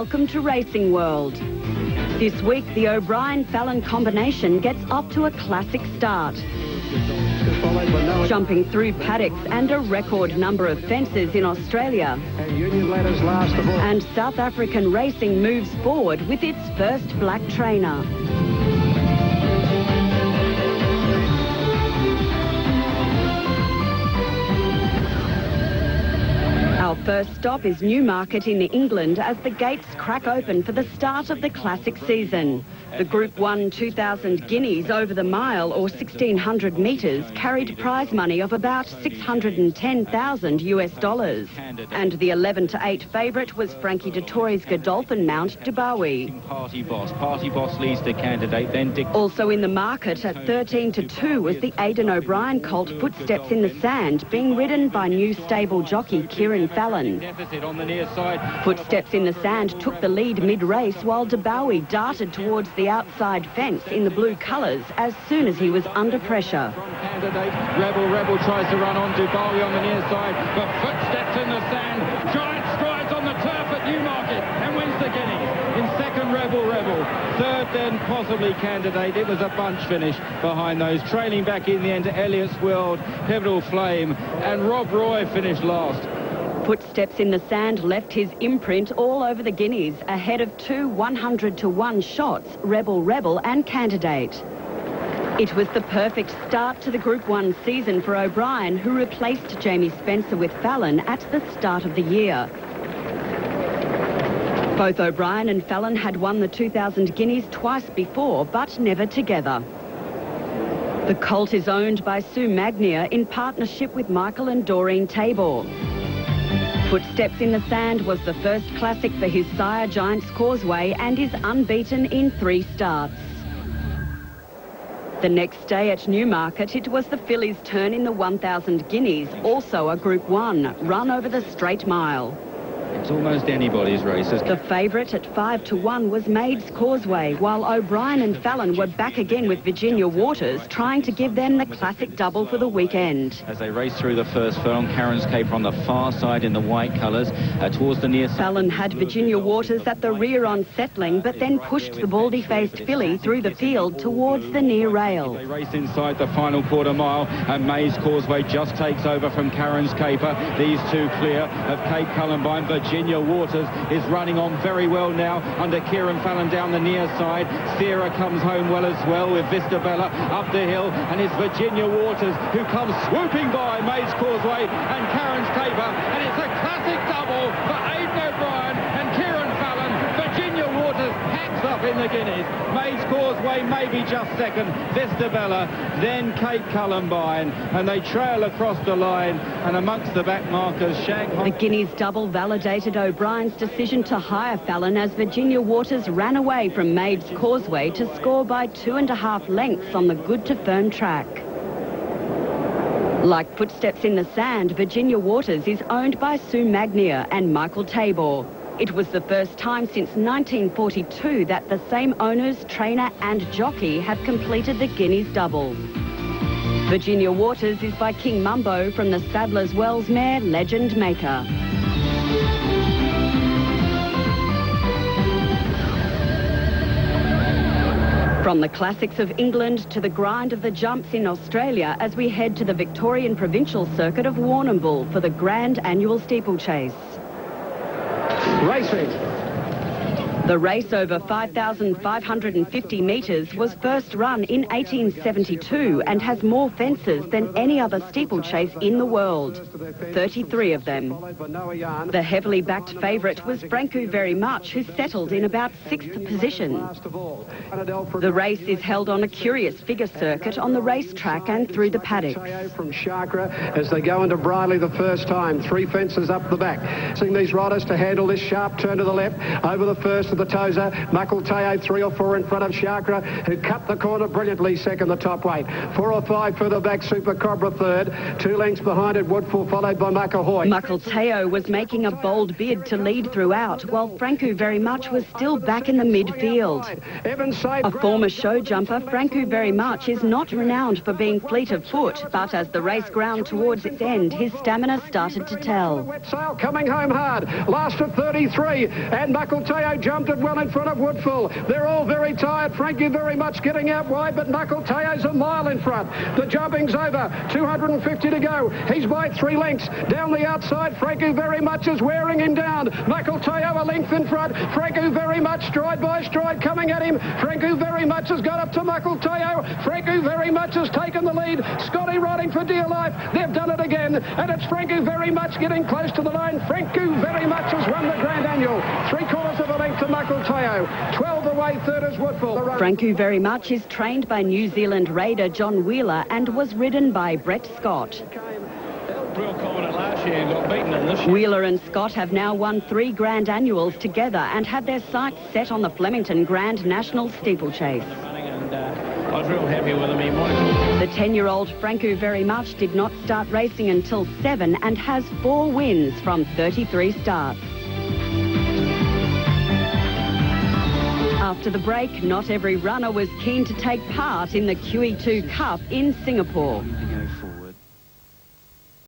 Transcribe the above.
welcome to racing world. This week, the O'Brien-Fallon combination gets off to a classic start. Jumping through paddocks and a record number of fences in Australia. And South African racing moves forward with its first black trainer. Our first stop is Newmarket in England as the gates crack open for the start of the classic season. The Group 1 2000 Guineas over the mile, or 1,600 metres, carried prize money of about $610,000 US. And the 11-8 favourite was Frankie Dettori's Godolphin mount, Dubawi. Party Boss leads the candidate, then Dick. Also in the market at 13-2 was the Aidan O'Brien colt Footsteps in the Sand, being ridden by new stable jockey Kieran Fallon. Deficit on the near side. Footsteps in the Sand took the lead mid-race, while Dubawi darted towards the outside fence in the blue colours as soon as he was under pressure. Candidate Rebel tries to run on Dubawi on the near side, but Footsteps in the Sand, giant strides on the turf at Newmarket and wins the Guineas. In second, Rebel. Third, then possibly Candidate. It was a bunch finish behind those. Trailing back in the end to Elliot's World, Pivotal Flame, and Rob Roy finished last. Footsteps in the Sand left his imprint all over the Guineas, ahead of two 100-1 shots, Rebel and Candidate. It was the perfect start to the Group 1 season for O'Brien, who replaced Jamie Spencer with Fallon at the start of the year. Both O'Brien and Fallon had won the 2000 Guineas twice before, but never together. The colt is owned by Sue Magnier in partnership with Michael and Doreen Tabor. Footsteps in the Sand was the first classic for his sire Giant's Causeway and is unbeaten in 3 starts. The next day at Newmarket, it was the fillies' turn in the 1000 Guineas, also a Group 1, run over the straight mile. It's almost anybody's race. The favourite at 5-1 was Maid's Causeway, while O'Brien and Fallon were back again with Virginia Waters, trying to give them the classic double for the weekend. As they race through the first furlong, Karen's Caper on the far side in the white colours, towards the near side. Fallon had Virginia Waters at the rear on settling, but then pushed the baldy-faced filly through the field towards the near rail. They race inside the final quarter mile, and Maid's Causeway just takes over from Karen's Caper. These two clear of Cape Columbine. Virginia Waters is running on very well now under Kieran Fallon down the near side. Sierra comes home well as well with Vista Bella up the hill, and it's Virginia Waters who comes swooping by Maid's Causeway and Karen's Caper, and it's a classic double for Aidan O'Brien and Kieran Fallon. Virginia Waters hacks up in the Guineas. Maid's Causeway maybe just second, Vista Bella, then Cape Columbine, and they trail across the line, and amongst the back markers, Shanghai. The Guineas double validated O'Brien's decision to hire Fallon as Virginia Waters ran away from Maid's Causeway to score by 2.5 lengths on the good to firm track. Like Footsteps in the Sand, Virginia Waters is owned by Sue Magnier and Michael Tabor. It was the first time since 1942 that the same owners, trainer and jockey have completed the Guineas double. Virginia Waters is by King Mumbo from the Sadler's Wells mare Legend Maker. From the classics of England to the grind of the jumps in Australia, as we head to the Victorian Provincial Circuit of Warrnambool for the grand annual steeplechase. Racing. The race over 5,550 metres was first run in 1872 and has more fences than any other steeplechase in the world, 33 of them. The heavily backed favourite was Franco Very Much, who settled in about 6th position. The race is held on a curious figure circuit on the racetrack and through the paddocks. From Chakra as they go into Briley the first time, 3 fences up the back. Seeing these riders to handle this sharp turn to the left over the first of the Tozer. Muckleteo 3 or 4 in front of Chakra, who cut the corner brilliantly, second the top weight. 4 or 5 further back, Super Cobra third. 2 lengths behind it, Woodfall, followed by Muckahoy. Muckleteo was making a bold bid to lead throughout, while Franku Very Much was still back in the midfield. A former show jumper, Franku Very Much is not renowned for being fleet of foot, but as the race ground towards its end, his stamina started to tell. Wet Sail coming home hard, last at 33, and Muckleteo jumped it well in front of Woodfall. They're all very tired. Franku Very Much getting out wide, but Muckleteo's a mile in front. The jumping's over, 250 to go. He's by 3 lengths. Down the outside, Franku Very Much is wearing him down. Muckleteo a length in front. Franku Very Much stride by stride coming at him. Franku Very Much has got up to Muckleteo. Franku Very Much has taken the lead. Scotty riding for dear life. They've done it again, and it's Franku Very Much getting close to the line. Franku Very Much has won the Grand Annual. 3/4 of a length to Muckleteo. 12 away, third is Woodfall. Franku Very Much is trained by New Zealand raider John Wheeler and was ridden by Brett Scott. Real confident last year and got beaten in this year. Wheeler and Scott have now won 3 Grand Annuals together and have their sights set on the Flemington Grand National Steeplechase. I was real happy with him. He wanted The 10-year-old Franku Very Much did not start racing until 7 and has 4 wins from 33 starts. After the break, not every runner was keen to take part in the QE2 Cup in Singapore.